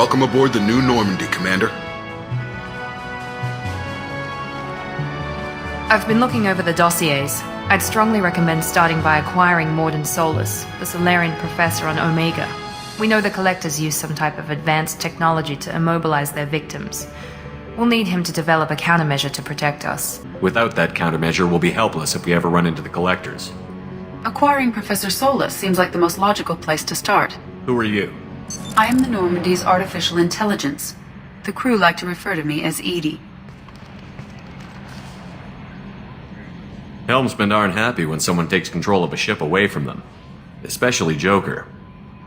Welcome aboard the new Normandy, Commander. I've been looking over the dossiers. I'd strongly recommend starting by acquiring Mordin Solus, the Solarian professor on Omega. We know the Collectors use some type of advanced technology to immobilize their victims. We'll need him to develop a countermeasure to protect us. Without that countermeasure, we'll be helpless if we ever run into the Collectors. Acquiring Professor Solus seems like the most logical place to start. Who are you? I am the Normandy's artificial intelligence. The crew like to refer to me as Edie. Helmsmen aren't happy when someone takes control of a ship away from them. Especially Joker.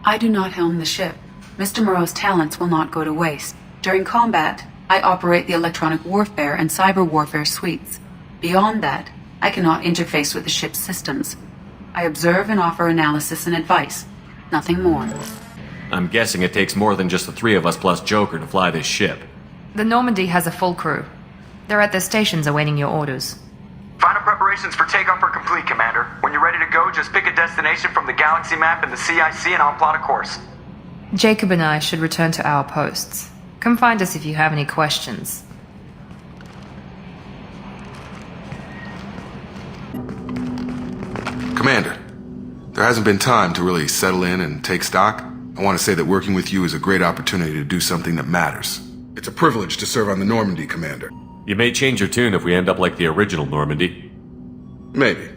I do not helm the ship. Mr. Moreau's talents will not go to waste. During combat, I operate the electronic warfare and cyber warfare suites. Beyond that, I cannot interface with the ship's systems. I observe and offer analysis and advice. Nothing more. I'm guessing it takes more than just the three of us plus Joker to fly this ship. The Normandy has a full crew. They're at their stations awaiting your orders. Final preparations for takeoff are complete, Commander. When you're ready to go, just pick a destination from the galaxy map in the CIC and I'll plot a course. Jacob and I should return to our posts. Come find us if you have any questions. Commander, there hasn't been time to really settle in and take stock. I want to say that working with you is a great opportunity to do something that matters. It's a privilege to serve on the Normandy, Commander. You may change your tune if we end up like the original Normandy. Maybe.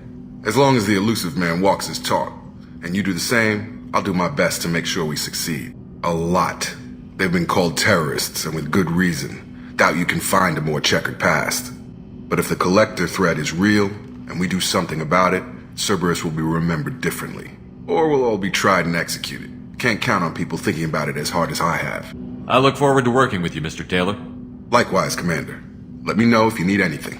As long as the elusive man walks his talk, and you do the same, I'll do my best to make sure we succeed. A lot. They've been called terrorists, and with good reason. Doubt you can find a more checkered past. But if the Collector threat is real, and we do something about it, Cerberus will be remembered differently. Or we'll all be tried and executed. Can't count on people thinking about it as hard as I have. I look forward to working with you, Mr. Taylor. Likewise, Commander. Let me know if you need anything.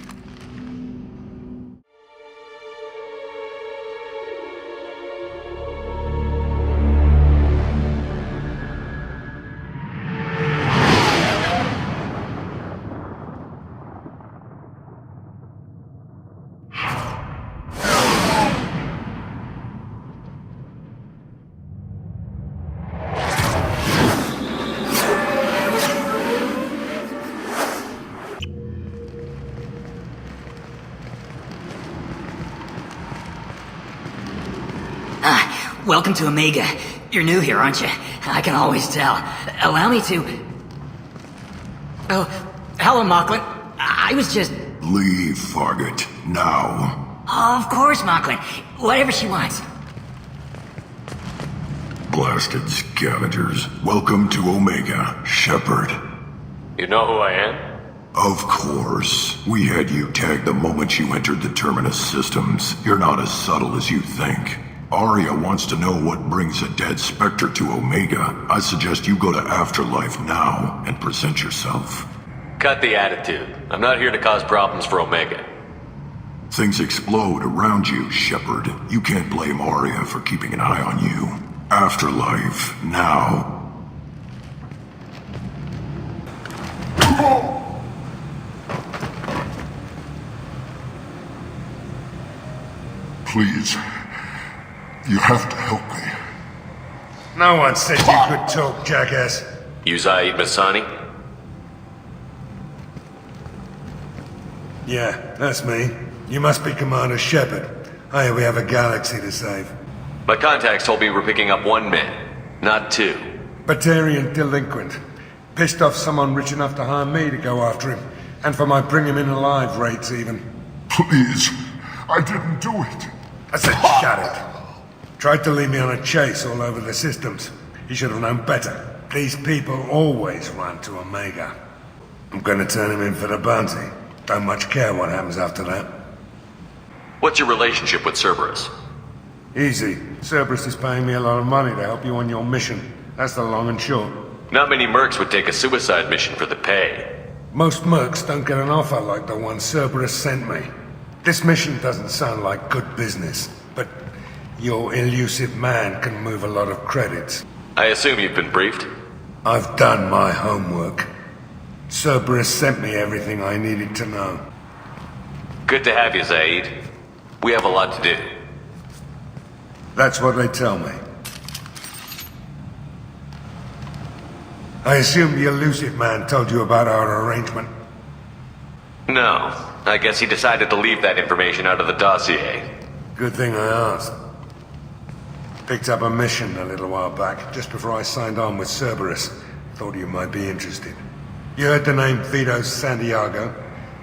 Welcome to Omega. You're new here, aren't you? I can always tell. Allow me to... Oh, hello, Mocklin. I was just... Leave, Fargate. Now. Of course, Mocklin. Whatever she wants. Blasted scavengers. Welcome to Omega, Shepard. You know who I am? Of course. We had you tagged the moment you entered the Terminus systems. You're not as subtle as you think. Aria wants to know what brings a dead Spectre to Omega. I suggest you go to Afterlife now and present yourself. Cut the attitude. I'm not here to cause problems for Omega. Things explode around you, Shepard. You can't blame Aria for keeping an eye on you. Afterlife now. Please. You have to help me. No one said you could talk, jackass. You Zaid Masani? Yeah, that's me. You must be Commander Shepard. Hey, we have a galaxy to save. My contacts told me we're picking up one man, not two. Batarian delinquent. Pissed off someone rich enough to hire me to go after him. And for my bring him in alive rates even. Please. I didn't do it. I said shut it. Tried to lead me on a chase all over the systems. He should have known better. These people always run to Omega. I'm gonna turn him in for the bounty. Don't much care what happens after that. What's your relationship with Cerberus? Easy. Cerberus is paying me a lot of money to help you on your mission. That's the long and short. Not many mercs would take a suicide mission for the pay. Most mercs don't get an offer like the one Cerberus sent me. This mission doesn't sound like good business, but your elusive man can move a lot of credits. I assume you've been briefed? I've done my homework. Cerberus sent me everything I needed to know. Good to have you, Zaid. We have a lot to do. That's what they tell me. I assume the elusive man told you about our arrangement. No. I guess he decided to leave that information out of the dossier. Good thing I asked. Picked up a mission a little while back, just before I signed on with Cerberus. Thought you might be interested. You heard the name Vito Santiago?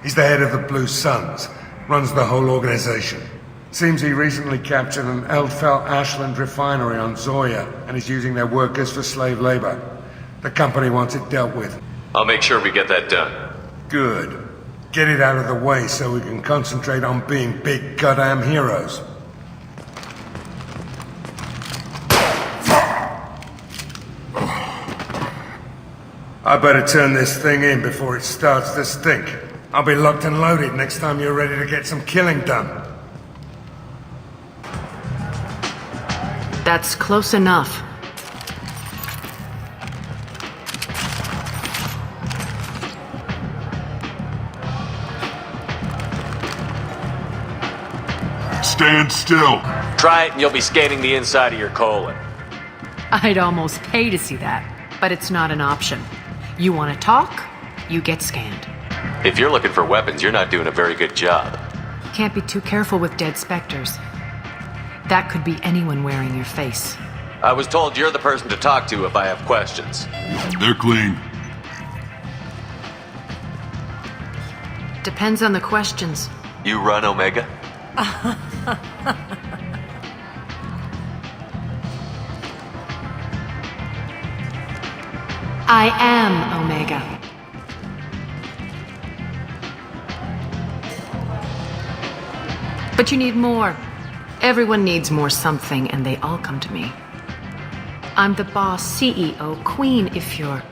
He's the head of the Blue Suns, runs the whole organization. Seems he recently captured an Eldfell Ashland refinery on Zoya and is using their workers for slave labor. The company wants it dealt with. I'll make sure we get that done. Good. Get it out of the way so we can concentrate on being big goddamn heroes. I better turn this thing in before it starts to stink. I'll be locked and loaded next time you're ready to get some killing done. That's close enough. Stand still. Try it and you'll be scanning the inside of your colon. I'd almost pay to see that, but it's not an option. You want to talk, you get scanned. If you're looking for weapons, you're not doing a very good job. Can't be too careful with dead specters. That could be anyone wearing your face. I was told you're the person to talk to if I have questions. They're clean. Depends on the questions. You run Omega? I am Omega. But you need more. Everyone needs more something, and they all come to me. I'm the boss, CEO, queen, if you're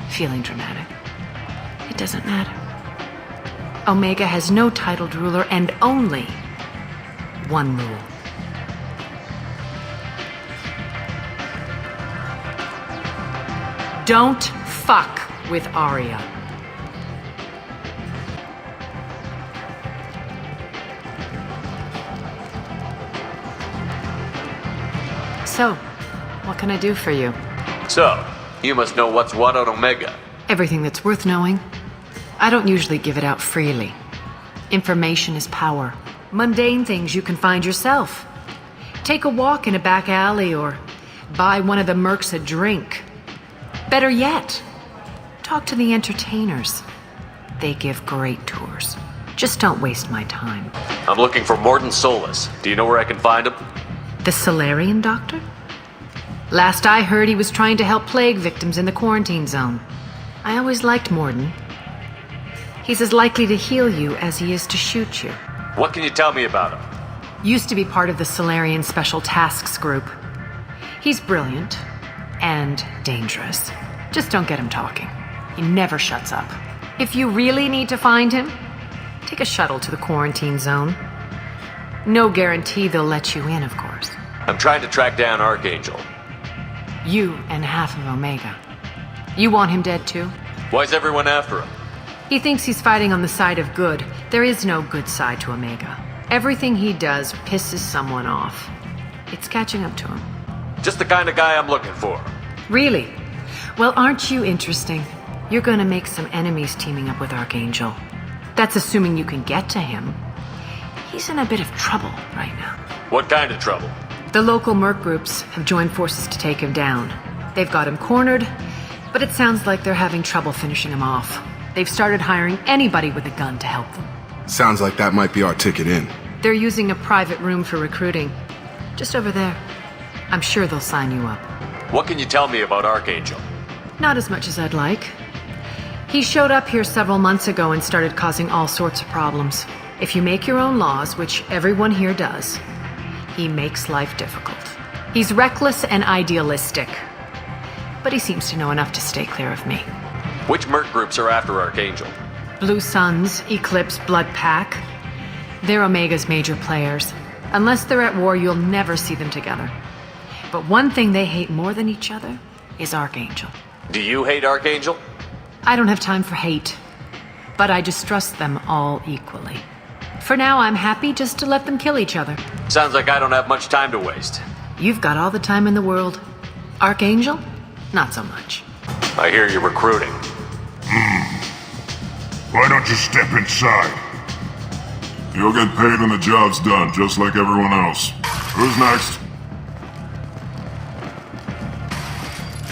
feeling dramatic. It doesn't matter. Omega has no titled ruler and only one rule. Don't fuck with Aria. So, what can I do for you? So, you must know what's what on Omega. Everything that's worth knowing. I don't usually give it out freely. Information is power. Mundane things you can find yourself. Take a walk in a back alley or buy one of the mercs a drink. Better yet, talk to the entertainers. They give great tours. Just don't waste my time. I'm looking for Mordin Solus. Do you know where I can find him? The Solarian doctor? Last I heard, he was trying to help plague victims in the quarantine zone. I always liked Mordin. He's as likely to heal you as he is to shoot you. What can you tell me about him? Used to be part of the Solarian Special Tasks Group. He's brilliant and dangerous. Just don't get him talking. He never shuts up. If you really need to find him, take a shuttle to the quarantine zone. No guarantee they'll let you in, of course. I'm trying to track down Archangel. You and half of Omega. You want him dead too? Why's everyone after him? He thinks he's fighting on the side of good. There is no good side to Omega. Everything he does pisses someone off. It's catching up to him. Just the kind of guy I'm looking for. Really? Well, aren't you interesting? You're gonna make some enemies teaming up with Archangel. That's assuming you can get to him. He's in a bit of trouble right now. What kind of trouble? The local merc groups have joined forces to take him down. They've got him cornered, but it sounds like they're having trouble finishing him off. They've started hiring anybody with a gun to help them. Sounds like that might be our ticket in. They're using a private room for recruiting. Just over there. I'm sure they'll sign you up. What can you tell me about Archangel? Not as much as I'd like. He showed up here several months ago and started causing all sorts of problems. If you make your own laws, which everyone here does, he makes life difficult. He's reckless and idealistic. But he seems to know enough to stay clear of me. Which merc groups are after Archangel? Blue Suns, Eclipse, Blood Pack. They're Omega's major players. Unless they're at war, you'll never see them together. But one thing they hate more than each other is Archangel. Do you hate Archangel? I don't have time for hate. But I distrust them all equally. For now, I'm happy just to let them kill each other. Sounds like I don't have much time to waste. You've got all the time in the world. Archangel? Not so much. I hear you're recruiting. Why don't you step inside? You'll get paid when the job's done, just like everyone else. Who's next?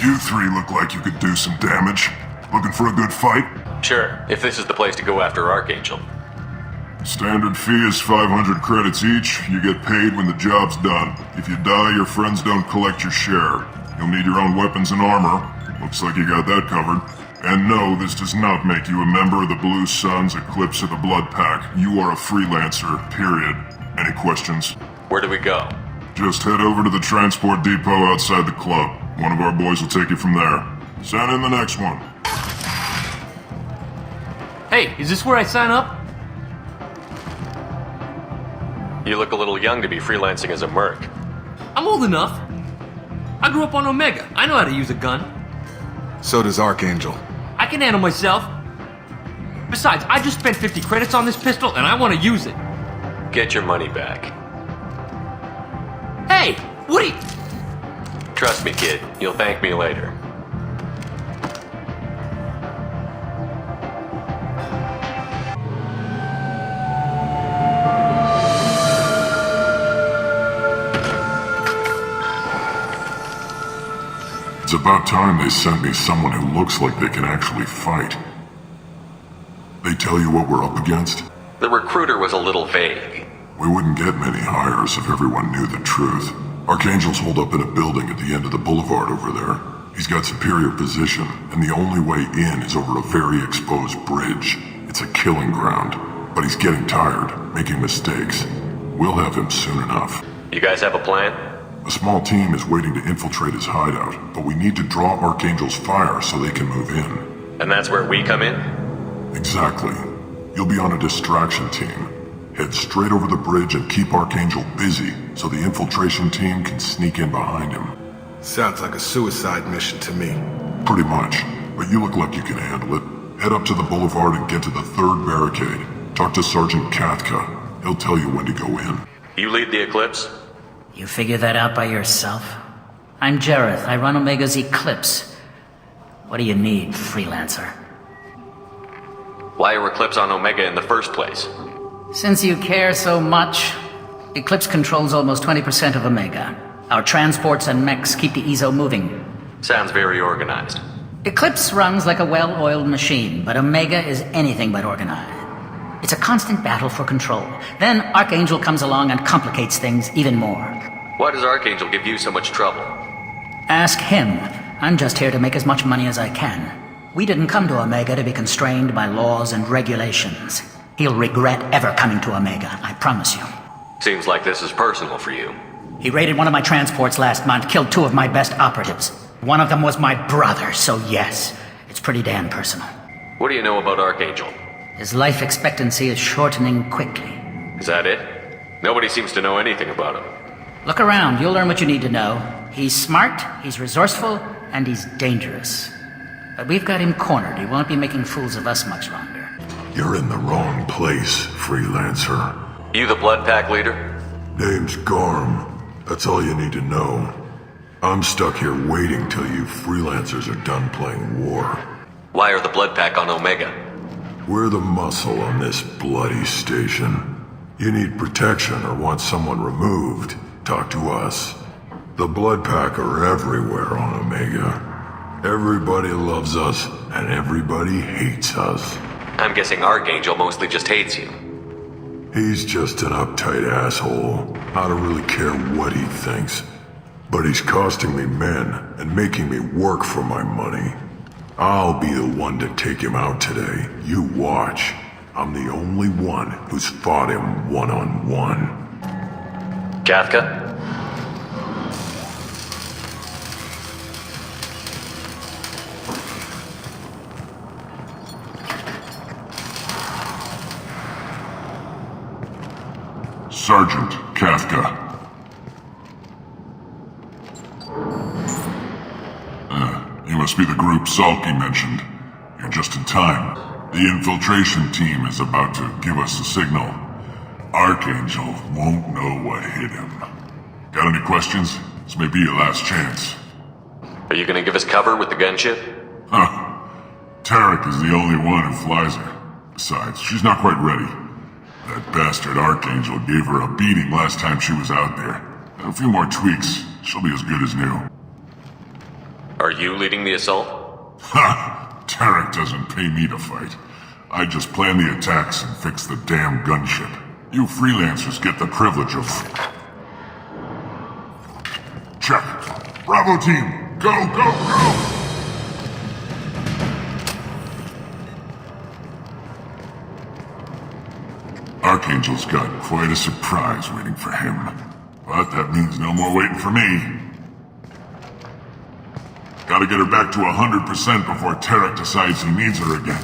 You three look like you could do some damage. Looking for a good fight? Sure, if this is the place to go after Archangel. Standard fee is 500 credits each. You get paid when the job's done. If you die, your friends don't collect your share. You'll need your own weapons and armor. Looks like you got that covered. And no, this does not make you a member of the Blue Suns, Eclipse, or the Blood Pack. You are a freelancer, period. Any questions? Where do we go? Just head over to the transport depot outside the club. One of our boys will take you from there. Send in the next one. Hey, is this where I sign up? You look a little young to be freelancing as a merc. I'm old enough. I grew up on Omega. I know how to use a gun. So does Archangel. I can handle myself. Besides, I just spent 50 credits on this pistol and I want to use it. Get your money back. Hey, what are you... Trust me, kid. You'll thank me later. It's about time they sent me someone who looks like they can actually fight. They tell you what we're up against? The recruiter was a little vague. We wouldn't get many hires if everyone knew the truth. Archangel's holed up in a building at the end of the boulevard over there. He's got superior position, and the only way in is over a very exposed bridge. It's a killing ground, but he's getting tired, making mistakes. We'll have him soon enough. You guys have a plan? A small team is waiting to infiltrate his hideout, but we need to draw Archangel's fire so they can move in. And that's where we come in? Exactly. You'll be on a distraction team. Head straight over the bridge and keep Archangel busy so the infiltration team can sneak in behind him. Sounds like a suicide mission to me. Pretty much, but you look like you can handle it. Head up to the boulevard and get to the third barricade. Talk to Sergeant Kathka. He'll tell you when to go in. You lead the Eclipse? You figure that out by yourself? I'm Jareth. I run Omega's Eclipse. What do you need, freelancer? Why are Eclipse on Omega in the first place? Since you care so much, Eclipse controls almost 20% of Omega. Our transports and mechs keep the EZO moving. Sounds very organized. Eclipse runs like a well-oiled machine, but Omega is anything but organized. It's a constant battle for control. Then Archangel comes along and complicates things even more. Why does Archangel give you so much trouble? Ask him. I'm just here to make as much money as I can. We didn't come to Omega to be constrained by laws and regulations. He'll regret ever coming to Omega, I promise you. Seems like this is personal for you. He raided one of my transports last month, killed 2 of my best operatives. One of them was my brother, so yes, it's pretty damn personal. What do you know about Archangel? His life expectancy is shortening quickly. Is that it? Nobody seems to know anything about him. Look around, you'll learn what you need to know. He's smart, he's resourceful, and he's dangerous. But we've got him cornered. He won't be making fools of us much longer. You're in the wrong place, freelancer. You the Blood Pack leader? Name's Garm. That's all you need to know. I'm stuck here waiting till you freelancers are done playing war. Why are the Blood Pack on Omega? We're the muscle on this bloody station. You need protection or want someone removed, talk to us. The Blood Pack are everywhere on Omega. Everybody loves us, and everybody hates us. I'm guessing Archangel mostly just hates you. He's just an uptight asshole. I don't really care what he thinks. But he's costing me men and making me work for my money. I'll be the one to take him out today. You watch. I'm the only one who's fought him one-on-one. Kathka? Sergeant Kathka. You must be the group Salky mentioned. You're just in time. The infiltration team is about to give us a signal. Archangel won't know what hit him. Got any questions? This may be your last chance. Are you gonna give us cover with the gunship? Huh. Tarek is the only one who flies her. Besides, she's not quite ready. That bastard Archangel gave her a beating last time she was out there. A few more tweaks, she'll be as good as new. Are you leading the assault? Ha! Tarek doesn't pay me to fight. I just plan the attacks and fix the damn gunship. You freelancers get the privilege of... Check. Bravo team, go, go, go! Archangel's got quite a surprise waiting for him. But that means no more waiting for me. Gotta get her back to 100% before Tarek decides he needs her again.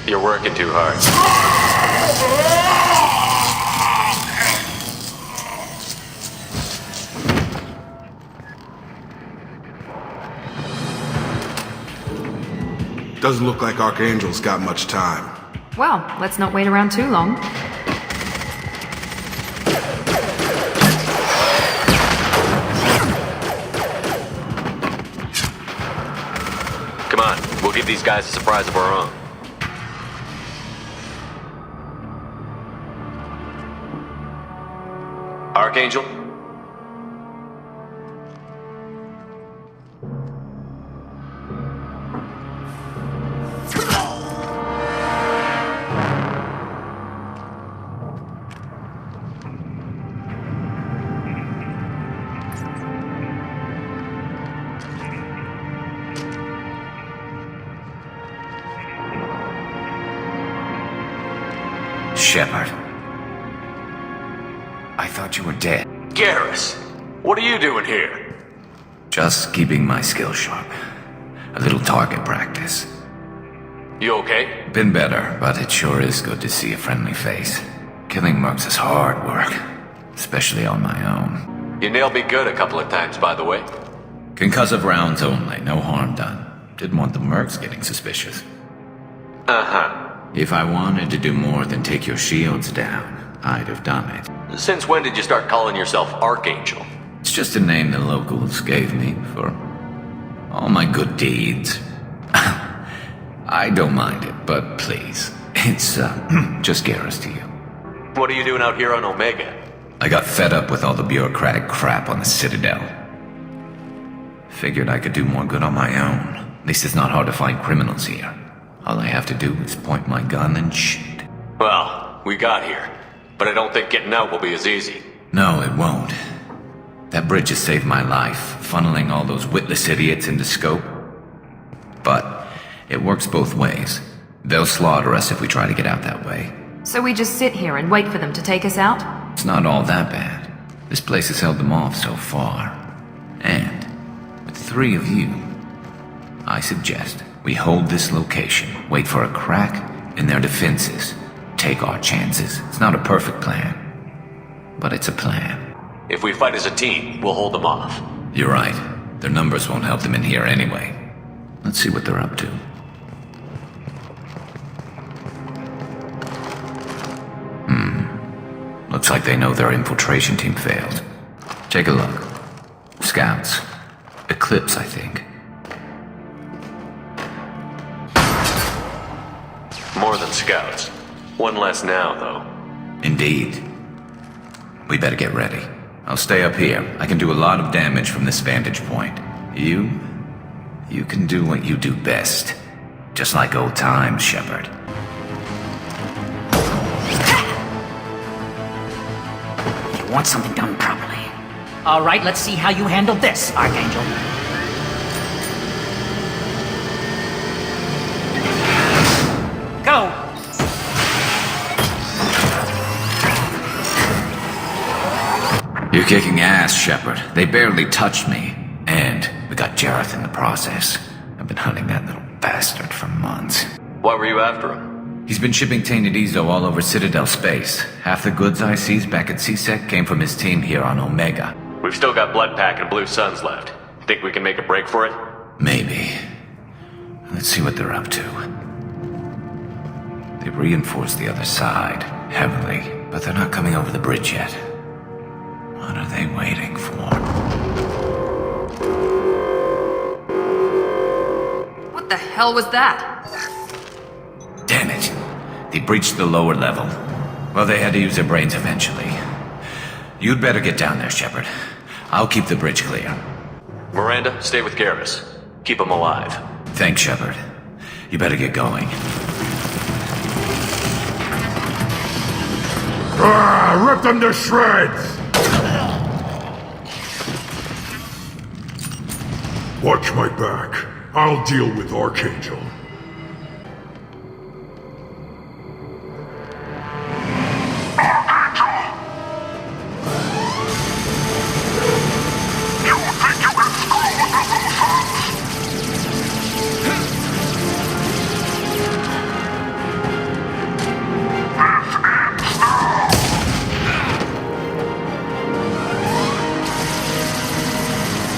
You're working too hard. Doesn't look like Archangel's got much time. Well, let's not wait around too long. Come on, we'll give these guys a surprise of our own. Archangel? Shepard. I thought you were dead. Garrus, what are you doing here? Just keeping my skills sharp. A little target practice. You okay? Been better, but it sure is good to see a friendly face. Killing mercs is hard work, especially on my own. You nailed me good a couple of times, by the way. Concussive rounds only, no harm done. Didn't want the mercs getting suspicious. Uh-huh. If I wanted to do more than take your shields down, I'd have done it. Since when did you start calling yourself Archangel? It's just a name the locals gave me for all my good deeds. I don't mind it, but please, it's just Garrus to you. What are you doing out here on Omega? I got fed up with all the bureaucratic crap on the Citadel. Figured I could do more good on my own. At least it's not hard to find criminals here. All I have to do is point my gun and shoot. Well, we got here. But I don't think getting out will be as easy. No, it won't. That bridge has saved my life, funneling all those witless idiots into scope. But it works both ways. They'll slaughter us if we try to get out that way. So we just sit here and wait for them to take us out? It's not all that bad. This place has held them off so far. And with 3 of you, I suggest we hold this location, wait for a crack in their defenses, take our chances. It's not a perfect plan, but it's a plan. If we fight as a team, we'll hold them off. You're right. Their numbers won't help them in here anyway. Let's see what they're up to. Looks like they know their infiltration team failed. Take a look. Scouts. Eclipse, I think. More than scouts. One less now, though. Indeed. We better get ready. I'll stay up here. I can do a lot of damage from this vantage point. You can do what you do best. Just like old times, Shepard. You want something done properly. All right, let's see how you handle this, Archangel. Go! You're kicking ass, Shepard. They barely touched me. And we got Jareth in the process. I've been hunting that little bastard for months. Why were you after him? He's been shipping tainted Ezo all over Citadel space. Half the goods I seized back at CSEC came from his team here on Omega. We've still got Bloodpack and Blue Suns left. Think we can make a break for it? Maybe. Let's see what they're up to. They've reinforced the other side, heavily, but they're not coming over the bridge yet. What are they waiting for? What the hell was that? Damn it. They breached the lower level. Well, they had to use their brains eventually. You'd better get down there, Shepard. I'll keep the bridge clear. Miranda, stay with Garrus. Keep him alive. Thanks, Shepard. You better get going. Rip them to shreds! Watch my back. I'll deal with Archangel.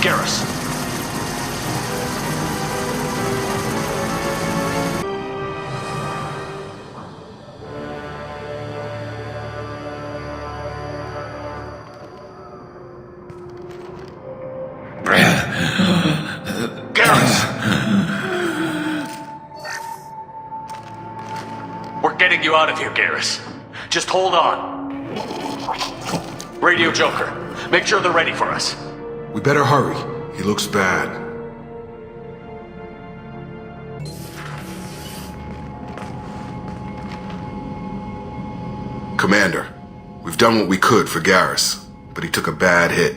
Garrus. We're getting you out of here, Garrus. Just hold on. Radio Joker, make sure they're ready for us. We better hurry. He looks bad. Commander, we've done what we could for Garrus, but he took a bad hit.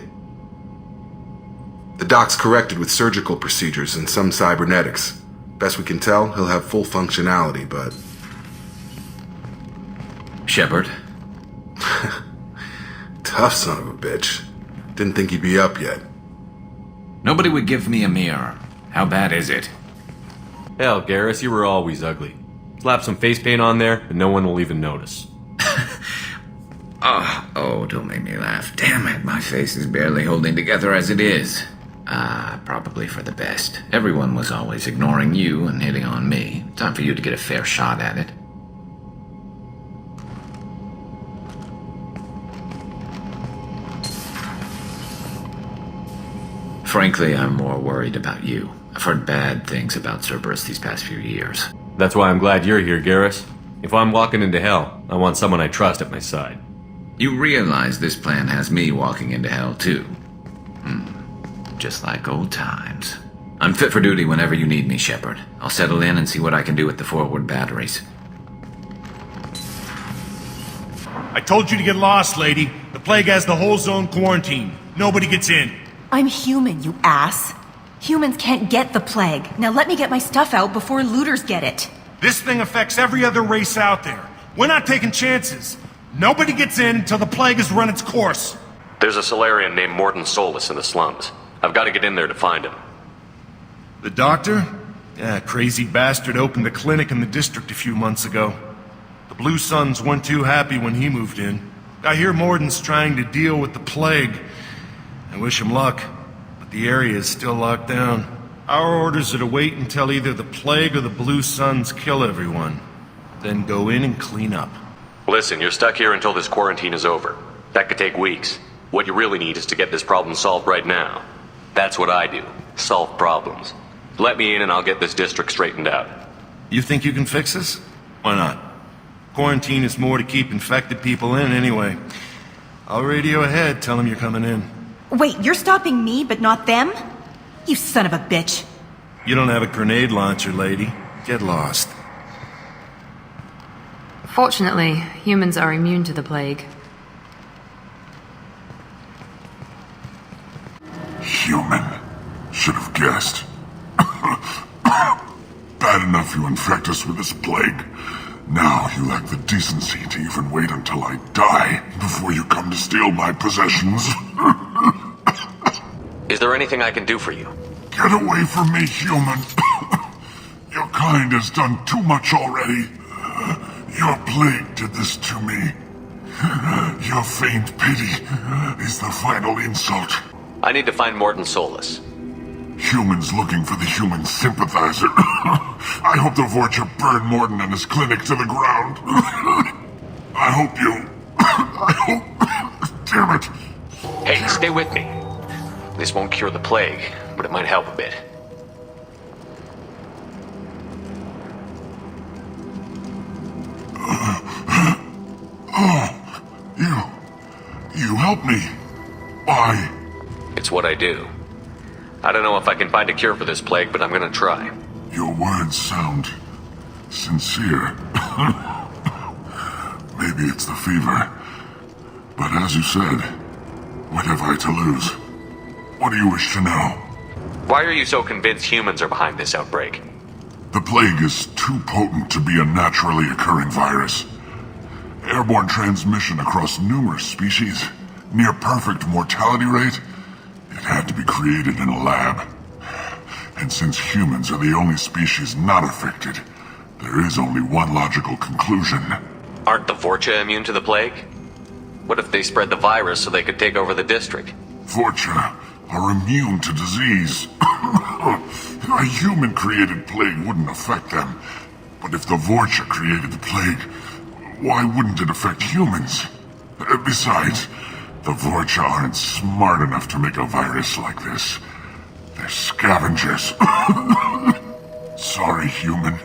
The doc's corrected with surgical procedures and some cybernetics. Best we can tell, he'll have full functionality, but... Shepard? Tough son of a bitch. Didn't think he'd be up yet. Nobody would give me a mirror. How bad is it? Hell, Garrus, you were always ugly. Slap some face paint on there, and no one will even notice. Oh, don't make me laugh. Damn it, my face is barely holding together as it is. Probably for the best. Everyone was always ignoring you and hitting on me. Time for you to get a fair shot at it. Frankly, I'm more worried about you. I've heard bad things about Cerberus these past few years. That's why I'm glad you're here, Garrus. If I'm walking into hell, I want someone I trust at my side. You realize this plan has me walking into hell, too. Just like old times. I'm fit for duty whenever you need me, Shepard. I'll settle in and see what I can do with the forward batteries. I told you to get lost, lady. The plague has the whole zone quarantined. Nobody gets in. I'm human, you ass. Humans can't get the plague. Now let me get my stuff out before looters get it. This thing affects every other race out there. We're not taking chances. Nobody gets in until the plague has run its course. There's a Solarian named Mordin Solus in the slums. I've got to get in there to find him. The doctor? Yeah, crazy bastard opened a clinic in the district a few months ago. The Blue Suns weren't too happy when he moved in. I hear Mordin's trying to deal with the plague. I wish him luck, but the area is still locked down. Our orders are to wait until either the plague or the Blue Suns kill everyone. Then go in and clean up. Listen, you're stuck here until this quarantine is over. That could take weeks. What you really need is to get this problem solved right now. That's what I do. Solve problems. Let me in and I'll get this district straightened out. You think you can fix this? Why not? Quarantine is more to keep infected people in anyway. I'll radio ahead, tell them you're coming in. Wait, you're stopping me, but not them? You son of a bitch. You don't have a grenade launcher, lady. Get lost. Fortunately, humans are immune to the plague. Human. Should have guessed. Bad enough you infect us with this plague. Now you lack the decency to even wait until I die before you come to steal my possessions. Is there anything I can do for you? Get away from me, human. Your kind has done too much already. Your plague did this to me. Your faint pity is the final insult. I need to find Mordin Solus. Humans looking for the human sympathizer. I hope the Vorcha burn Mordin and his clinic to the ground. I hope... Damn it. Hey, stay with me. This won't cure the plague, but it might help a bit. Help me. Why? It's what I do. I don't know if I can find a cure for this plague, but I'm gonna try. Your words sound sincere. Maybe it's the fever. But as you said, what have I to lose? What do you wish to know? Why are you so convinced humans are behind this outbreak? The plague is too potent to be a naturally occurring virus. Airborne transmission across numerous species, near perfect mortality rate. It had to be created in a lab. And since humans are the only species not affected, there is only one logical conclusion. Aren't the Vorcha immune to the plague? What if they spread the virus so they could take over the district? Vorcha are immune to disease. A human-created plague wouldn't affect them. But if the Vorcha created the plague, why wouldn't it affect humans? Besides, the Vorcha aren't smart enough to make a virus like this. They're scavengers. Sorry, human.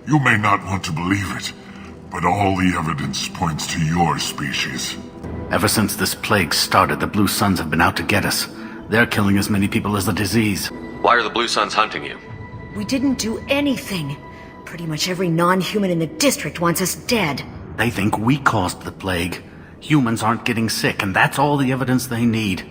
You may not want to believe it, but all the evidence points to your species. Ever since this plague started, the Blue Suns have been out to get us. They're killing as many people as the disease. Why are the Blue Suns hunting you? We didn't do anything. Pretty much every non-human in the district wants us dead. They think we caused the plague. Humans aren't getting sick, and that's all the evidence they need.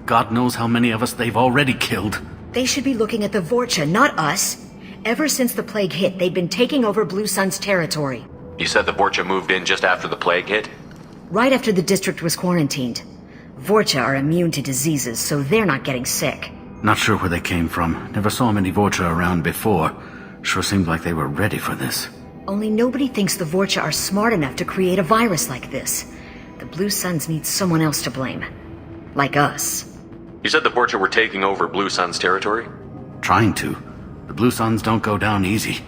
God knows how many of us they've already killed. They should be looking at the Vorcha, not us. Ever since the plague hit, they've been taking over Blue Sun's territory. You said the Vorcha moved in just after the plague hit? Right after the district was quarantined. Vorcha are immune to diseases, so they're not getting sick. Not sure where they came from. Never saw many Vorcha around before. Sure seemed like they were ready for this. Only nobody thinks the Vorcha are smart enough to create a virus like this. The Blue Suns need someone else to blame. Like us. You said the Vorcha were taking over Blue Sun's territory? Trying to. The Blue Suns don't go down easy.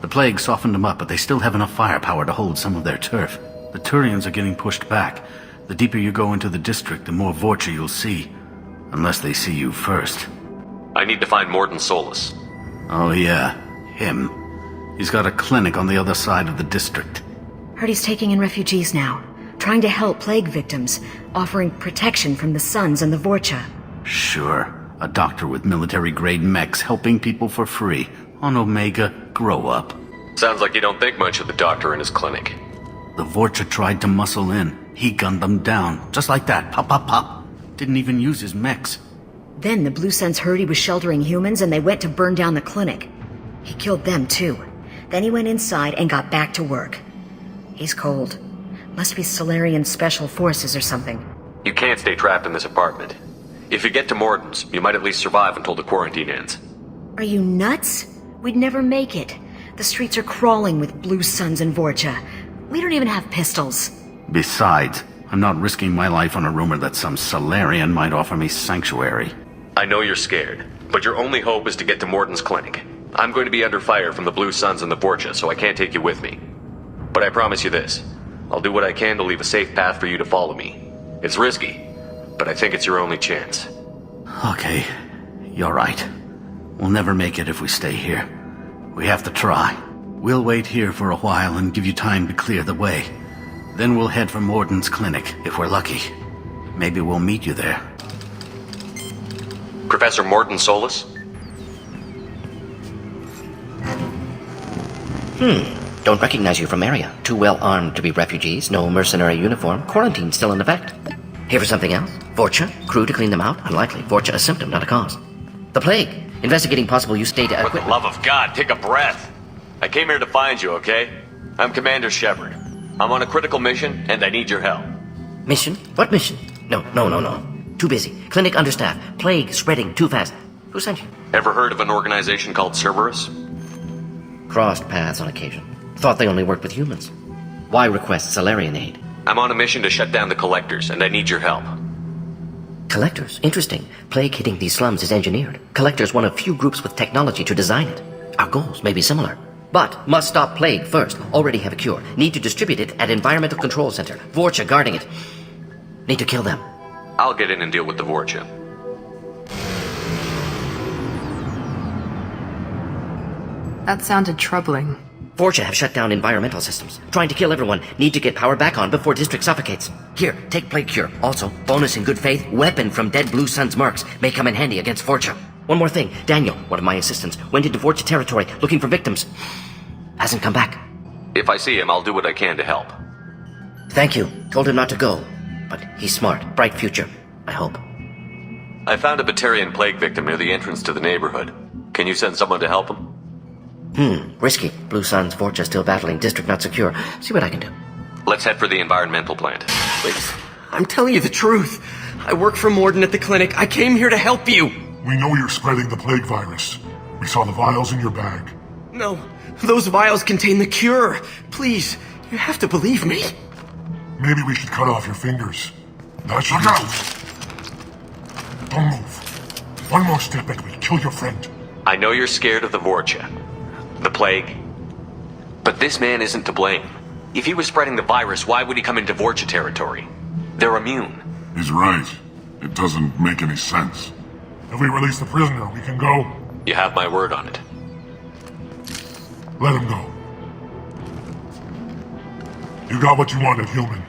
The plague softened them up, but they still have enough firepower to hold some of their turf. The Turians are getting pushed back. The deeper you go into the district, the more Vorcha you'll see. Unless they see you first. I need to find Mordin Solus. Oh yeah, him. He's got a clinic on the other side of the district. Heard he's taking in refugees now. Trying to help plague victims. Offering protection from the Suns and the Vorcha. Sure. A doctor with military-grade mechs helping people for free. On Omega, grow up. Sounds like you don't think much of the doctor and his clinic. The Vorcha tried to muscle in. He gunned them down. Just like that. Pop, pop, pop. Didn't even use his mechs. Then the Blue Suns heard he was sheltering humans and they went to burn down the clinic. He killed them too. Then he went inside and got back to work. He's cold. Must be Solarian Special Forces or something. You can't stay trapped in this apartment. If you get to Mordin's, you might at least survive until the quarantine ends. Are you nuts? We'd never make it. The streets are crawling with Blue Suns and Vorcha. We don't even have pistols. Besides, I'm not risking my life on a rumor that some Solarian might offer me sanctuary. I know you're scared, but your only hope is to get to Mordin's clinic. I'm going to be under fire from the Blue Suns and the Vorcha, so I can't take you with me. But I promise you this. I'll do what I can to leave a safe path for you to follow me. It's risky, but I think it's your only chance. Okay, you're right. We'll never make it if we stay here. We have to try. We'll wait here for a while and give you time to clear the way. Then we'll head for Mordin's clinic, if we're lucky. Maybe we'll meet you there. Professor Mordin Solus? Don't recognize you from Aria. Too well armed to be refugees, no mercenary uniform, quarantine still in effect. Here for something else? Vorcha? Crew to clean them out? Unlikely. Vorcha a symptom, not a cause. The plague. Investigating possible use data For equipment. the love of God, take a breath. I came here to find you, okay? I'm Commander Shepard. I'm on a critical mission, and I need your help. Mission? What mission? No. Too busy. Clinic understaffed. Plague spreading too fast. Who sent you? Ever heard of an organization called Cerberus? Crossed paths on occasion. Thought they only worked with humans. Why request Solarian aid? I'm on a mission to shut down the Collectors, and I need your help. Collectors? Interesting. Plague hitting these slums is engineered. Collectors one of few groups with technology to design it. Our goals may be similar. But must stop plague first. Already have a cure. Need to distribute it at Environmental Control Center. Vorcha guarding it. Need to kill them. I'll get in and deal with the Vorcha. That sounded troubling. Fortune have shut down environmental systems. Trying to kill everyone. Need to get power back on before district suffocates. Here, take plague cure. Also, bonus in good faith, weapon from dead Blue Sun's mercs may come in handy against Fortune. One more thing. Daniel, one of my assistants, went into Fortune territory looking for victims. Hasn't come back. If I see him, I'll do what I can to help. Thank you. Told him not to go. But he's smart. Bright future. I hope. I found a Batarian plague victim near the entrance to the neighborhood. Can you send someone to help him? Risky. Blue Sun's Fortune still battling. District not secure. See what I can do. Let's head for the environmental plant. Please. I'm telling you the truth. I work for Mordin at the clinic. I came here to help you. We know you're spreading the plague virus. We saw the vials in your bag. No. Those vials contain the cure. Please. You have to believe me. Maybe we should cut off your fingers. That should out! Don't move. One more step and we'll kill your friend. I know you're scared of the Vorcha. The plague. But this man isn't to blame. If he was spreading the virus, why would he come into Vorcha territory? They're immune. He's right. It doesn't make any sense. If we release the prisoner, we can go. You have my word on it. Let him go. You got what you wanted, human.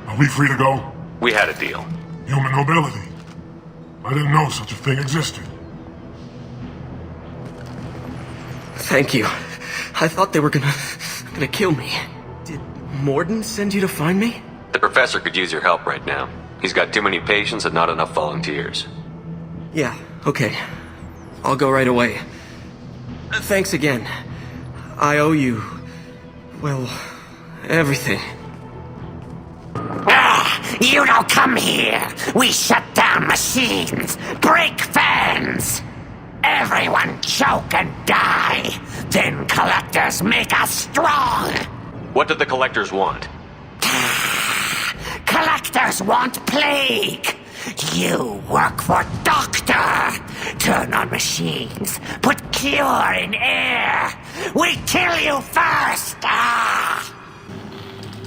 Are we free to go? We had a deal. Human nobility. I didn't know such a thing existed. Thank you. I thought they were gonna kill me. Did Mordin send you to find me? The professor could use your help right now. He's got too many patients and not enough volunteers. Yeah, okay. I'll go right away. Thanks again. I owe you, well, everything. You don't come here. We shut down machines, break fans. Everyone choke and die. Then collectors make us strong. What did the collectors want? Collectors want plague. You work for Doctor. Turn on machines. Put cure in air. We kill you first.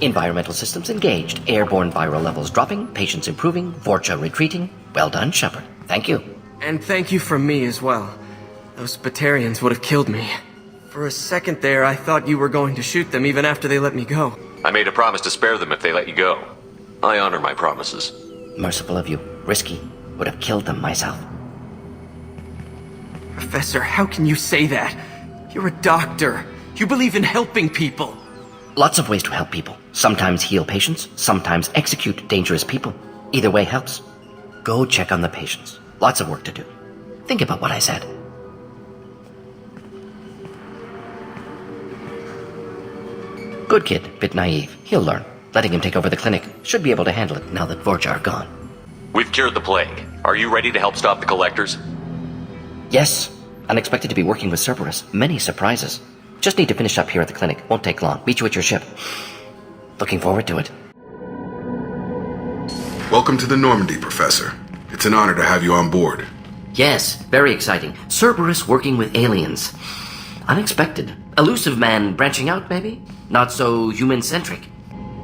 Environmental systems engaged. Airborne viral levels dropping. Patients improving. Vorcha retreating. Well done, Shepard. Thank you. And thank you from me as well. Those Batarians would have killed me. For a second there, I thought you were going to shoot them even after they let me go. I made a promise to spare them if they let you go. I honor my promises. Merciful of you. Risky. Would have killed them myself. Professor, how can you say that? You're a doctor. You believe in helping people. Lots of ways to help people. Sometimes heal patients, sometimes execute dangerous people. Either way helps. Go check on the patients. Lots of work to do. Think about what I said. Good kid, bit naive. He'll learn. Letting him take over the clinic. Should be able to handle it now that Vorcha are gone. We've cured the plague. Are you ready to help stop the collectors? Yes. Unexpected to be working with Cerberus. Many surprises. Just need to finish up here at the clinic. Won't take long. Meet you at your ship. Looking forward to it. Welcome to the Normandy, Professor. It's an honor to have you on board. Yes, very exciting. Cerberus working with aliens. Unexpected. Elusive man branching out, maybe? Not so human-centric.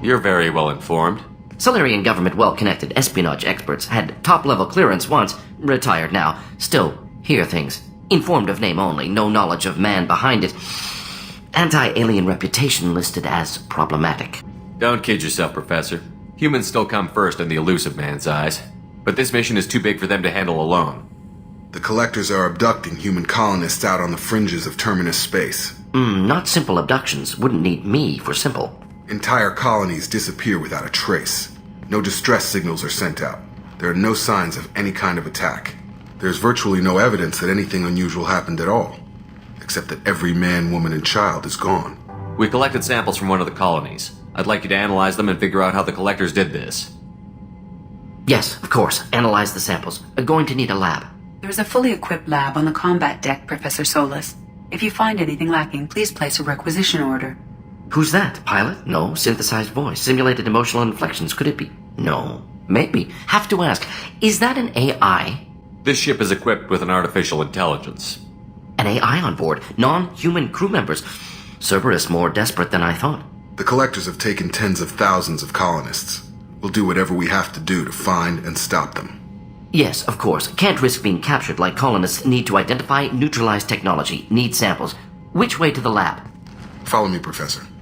You're very well informed. Solarian government well-connected espionage experts had top-level clearance once, retired now. Still, hear things. Informed of name only, no knowledge of man behind it. Anti-alien reputation listed as problematic. Don't kid yourself, Professor. Humans still come first in the elusive man's eyes. But this mission is too big for them to handle alone. The collectors are abducting human colonists out on the fringes of Terminus space. Not simple abductions. Wouldn't need me for simple. Entire colonies disappear without a trace. No distress signals are sent out. There are no signs of any kind of attack. There's virtually no evidence that anything unusual happened at all. Except that every man, woman, and child is gone. We collected samples from one of the colonies. I'd like you to analyze them and figure out how the collectors did this. Yes, of course. Analyze the samples. Going to need a lab. There is a fully equipped lab on the combat deck, Professor Solus. If you find anything lacking, please place a requisition order. Who's that? Pilot? No. Synthesized voice. Simulated emotional inflections. Could it be? No. Maybe. Have to ask. Is that an AI? This ship is equipped with an artificial intelligence. An AI on board. Non-human crew members. Cerberus more desperate than I thought. The collectors have taken tens of thousands of colonists. We'll do whatever we have to do to find and stop them. Yes, of course. Can't risk being captured like colonists. Need to identify, neutralize technology. Need samples. Which way to the lab? Follow me, Professor.